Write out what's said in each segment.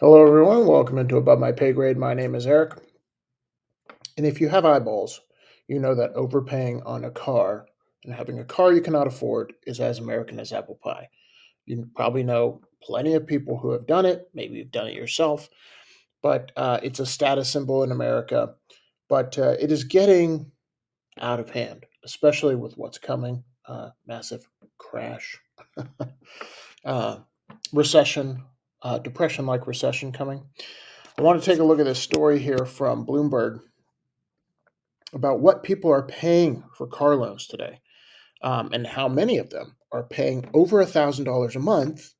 Hello, everyone. Welcome into Above My Pay Grade. My name is Eric. And if you have eyeballs, you know that overpaying on a car and having a car you cannot afford is as American as apple pie. You probably know plenty of people who have done it. Maybe you've done it yourself, but it's a status symbol in America. But it is getting out of hand, especially with what's coming massive crash, uh, recession, depression like recession coming. I want to take a look at this story here from Bloomberg about what people are paying for car loans today, and how many of them are paying over $1,000 a month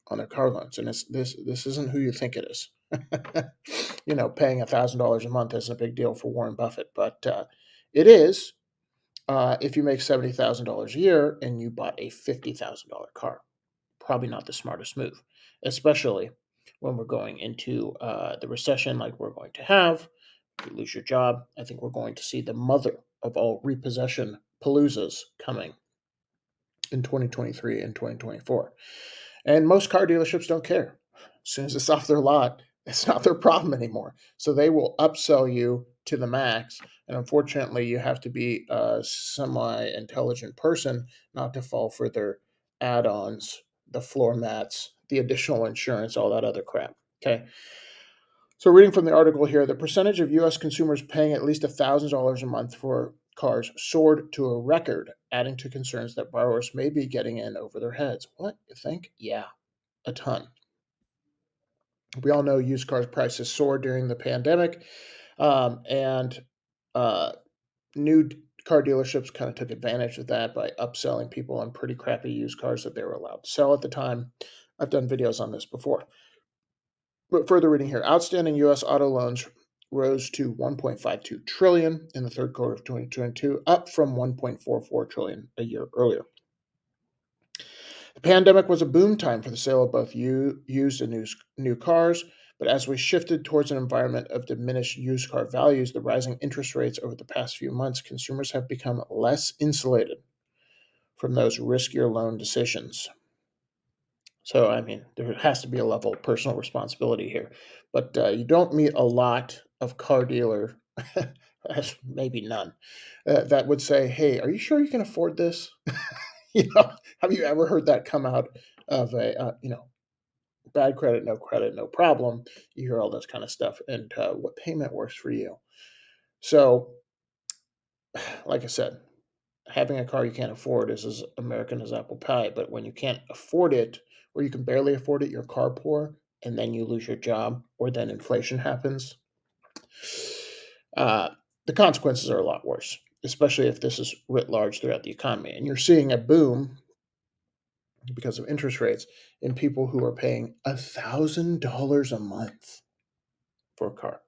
on their car loans. And this isn't who you think it is. Paying $1,000 a month isn't a big deal for Warren Buffett, but it is if you make $70,000 a year and you bought a $50,000 car. Probably not the smartest move, especially when we're going into the recession like we're going to have. If you lose your job, I think we're going to see the mother of all repossession paloozas coming in 2023 and 2024. And most car dealerships don't care. As soon as it's off their lot, it's not their problem anymore. So they will upsell you to the max. And unfortunately, you have to be a semi intelligent person not to fall for their add ons, the floor mats, the additional insurance, all that other crap. Okay. So, reading from the article here, the percentage of U.S. consumers paying at least $1,000 a month for cars soared to a record, adding to concerns that borrowers may be getting in over their heads. What? You think? Yeah, a ton. We all know used car prices soared during the pandemic, and uh, new car dealerships kind of took advantage of that by upselling people on pretty crappy used cars that they were allowed to sell at the time. I've done videos on this before. But further reading here, outstanding U.S. auto loans rose to 1.52 trillion in the third quarter of 2022, up from 1.44 trillion a year earlier. The pandemic was a boom time for the sale of both used and new cars, but as we shifted towards an environment of diminished used car values, the rising interest rates over the past few months, consumers have become less insulated from those riskier loan decisions. So, I mean, there has to be a level of personal responsibility here. But you don't meet a lot of car dealer, maybe none, that would say, "Hey, are you sure you can afford this?" Have you ever heard that come out of a bad credit, no problem? You hear all this kind of stuff, and what payment works for you? So, like I said, having a car you can't afford is as American as apple pie. But when you can't afford it, or you can barely afford it, you're car poor, and then you lose your job, or then inflation happens, uh, the consequences are a lot worse, especially if this is writ large throughout the economy. And you're seeing a boom because of interest rates in people who are paying $1,000 a month for a car.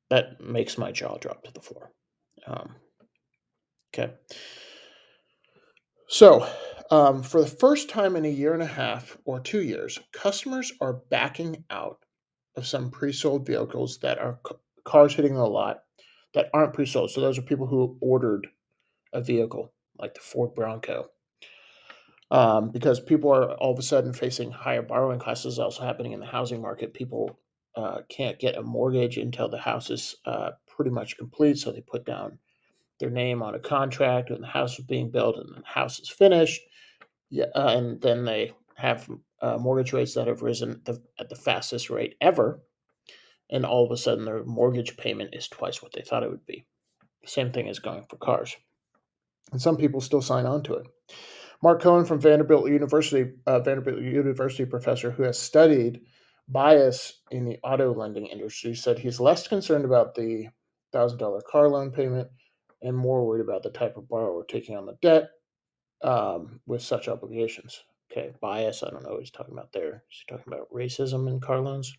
That makes my jaw drop to the floor. Um, okay. So, for the first time in a year and a half or 2 years, customers are backing out of some pre sold vehicles that are cars hitting the lot that aren't pre sold. So, those are people who ordered a vehicle like the Ford Bronco. Because people are all of a sudden facing higher borrowing costs, is also happening in the housing market. People can't get a mortgage until the house is pretty much complete. So, they put down their name on a contract when the house is being built and the house is finished. Yeah, and then they have mortgage rates that have risen at the fastest rate ever, and all of a sudden their mortgage payment is twice what they thought it would be. Same thing is going for cars, and some people still sign on to it. Mark Cohen from Vanderbilt University professor who has studied bias in the auto lending industry, said he's less concerned about the $1,000 car loan payment and more worried about the type of borrower taking on the debt with such obligations. Okay, bias. I don't know what he's talking about there. Is he talking about racism in car loans?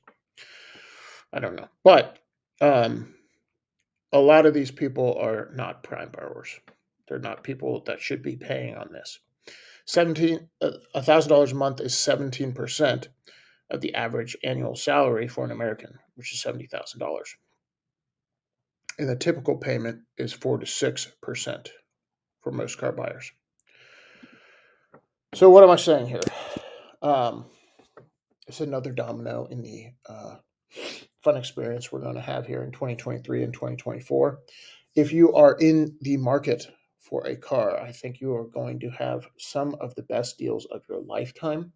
I don't know. But um, a lot of these people are not prime borrowers. They're not people that should be paying on this. $1,000 a month is 17% of the average annual salary for an American, which is $70,000. And the typical payment is 4 to 6% for most car buyers. So what am I saying here? Um, it's another domino in the fun experience we're going to have here in 2023 and 2024. If you are in the market for a car, I think you are going to have some of the best deals of your lifetime.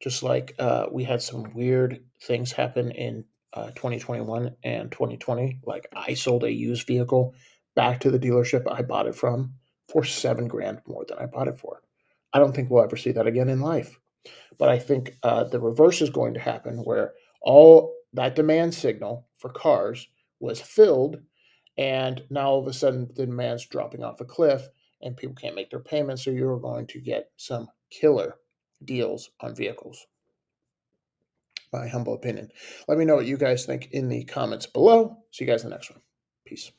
Just like we had some weird things happen in 2021 and 2020. Like I sold a used vehicle back to the dealership I bought it from for 7 grand more than I bought it for. I don't think we'll ever see that again in life. But I think the reverse is going to happen where all that demand signal for cars was filled, and now all of a sudden the demand's dropping off a cliff and people can't make their payments. So you're going to get some killer deals on vehicles, my humble opinion. Let me know what you guys think in the comments below. See you guys in the next one. Peace.